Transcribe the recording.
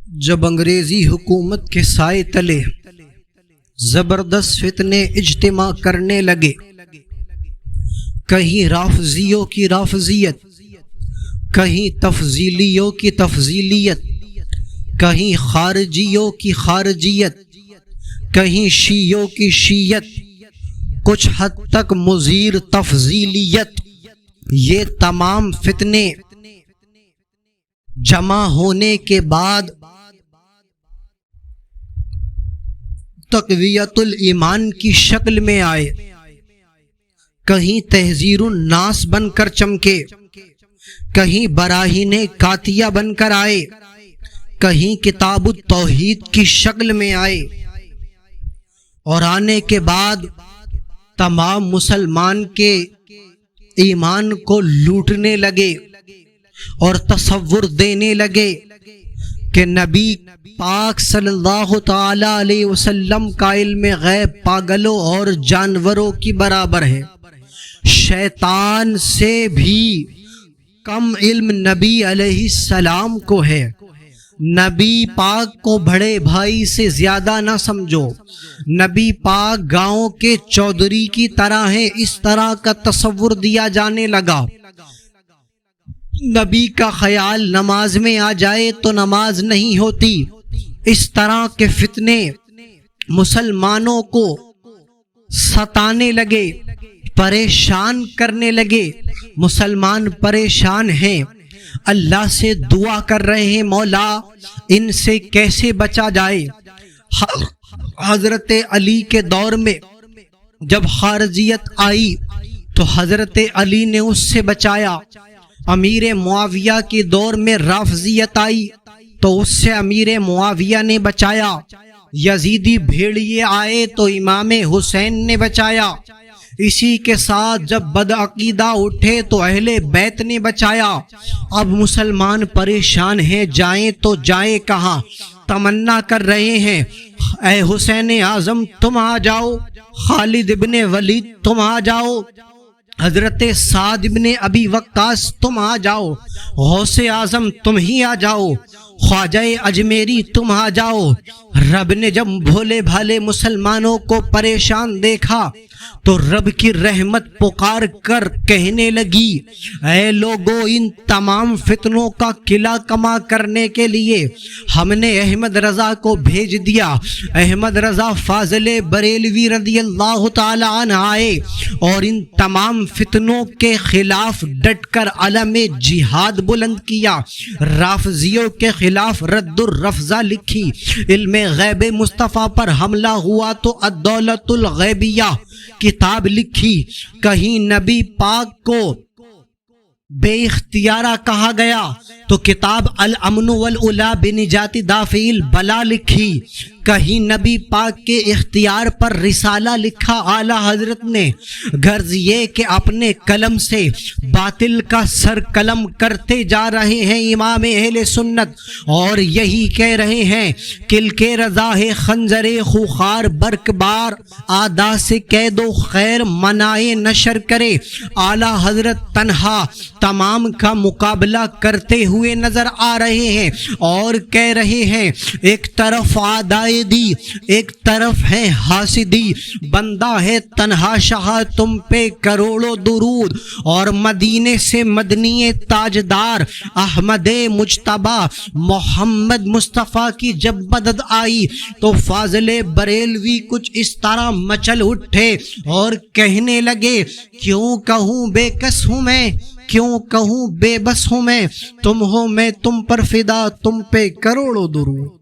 جب انگریزی حکومت کے سائے تلے زبردست فتنے اجتماع کرنے لگے، کہیں رافضیوں کی رافضیت، کہیں تفضیلیوں کی تفضیلیت، کہیں خارجیوں کی خارجیت، کہیں شیعوں کی شیعت، کچھ حد تک مضیر تفضیلیت، یہ تمام فتنے جمع ہونے کے بعد تقویت الایمان کی شکل میں آئے، کہیں تحذیر الناس بن کر چمکے، کہیں براہین قاطعہ بن کر آئے، کہیں کتاب التوحید کی شکل میں آئے، اور آنے کے بعد تمام مسلمان کے ایمان کو لوٹنے لگے اور تصور دینے لگے کہ نبی پاک صلی اللہ تعالی علیہ وسلم کا علم غیب پاگلوں اور جانوروں کی برابر ہے، شیطان سے بھی کم علم نبی علیہ السلام کو ہے، نبی پاک کو بڑے بھائی سے زیادہ نہ سمجھو، نبی پاک گاؤں کے چودھری کی طرح ہیں، اس طرح کا تصور دیا جانے لگا۔ نبی کا خیال نماز میں آ جائے تو نماز نہیں ہوتی، اس طرح کے فتنے مسلمانوں کو ستانے لگے، پریشان کرنے لگے۔ مسلمان پریشان ہیں، اللہ سے دعا کر رہے ہیں مولا ان سے کیسے بچا جائے۔ حضرت علی کے دور میں جب خارجیت آئی تو حضرت علی نے اس سے بچایا، امیر معاویہ کے دور میں رافضیت آئی تو اس سے امیر معاویہ نے بچایا، یزیدی بھیڑیے آئے تو امام حسین نے بچایا، اسی کے ساتھ جب بدعقیدہ اٹھے تو اہل بیت نے بچایا۔ اب مسلمان پریشان ہیں، جائیں تو جائیں کہاں، تمنا کر رہے ہیں اے حسین اعظم تم آ جاؤ، خالد ابن ولید تم آ جاؤ، حضرت سعد ابن ابی وقاص تم آ جاؤ، غوث اعظم تم ہی آ جاؤ، خواجہ اجمیری تم آ جاؤ۔ رب نے جب بھولے بھالے مسلمانوں کو پریشان دیکھا تو رب کی رحمت پکار کر کہنے لگی اے لوگو، ان تمام فتنوں کا قلعہ کما کرنے کے لیے ہم نے احمد رضا کو بھیج دیا۔ احمد رضا فاضل بریلوی رضی اللہ تعالی عنہ آئے اور ان تمام فتنوں کے خلاف ڈٹ کر علم جہاد بلند کیا، رافضیوں کے خلاف رد الرفضہ لکھی، علم غیب مصطفیٰ پر حملہ ہوا تو الدولت الغیبیہ کتاب لکھی۔ کہیں نبی پاک کو بے اختیارہ کہا گیا تو کتاب الامن والعلا بنجات دافع البلا لکھی، کہیں نبی پاک کے اختیار پر رسالہ لکھا اعلیٰ حضرت نے، غرض یہ کہ اپنے قلم سے باطل کا سر قلم کرتے جا رہے ہیں امام اہل سنت، اور یہی کہہ رہے ہیں کل کے رضا ہے خنجر خوخار برق بار، آدا سے قید و خیر منائے نشر کرے۔ اعلیٰ حضرت تنہا تمام کا مقابلہ کرتے ہوئے نظر آ رہے ہیں اور کہہ رہے ہیں ایک طرف آدائے دی، ایک طرف ہے حاسدی، بندہ ہے تنہا شاہ تم پہ کروڑوں درود، اور مدینے سے مدنی تاجدار احمد مجتبی محمد مصطفیٰ کی جب مدد آئی تو فاضل بریلوی کچھ اس طرح مچل اٹھے اور کہنے لگے کیوں کہوں بے کس ہوں میں، کیوں کہوں بے بس ہوں میں، تم ہو میں تم پر فدا، تم پہ کروڑوں درود۔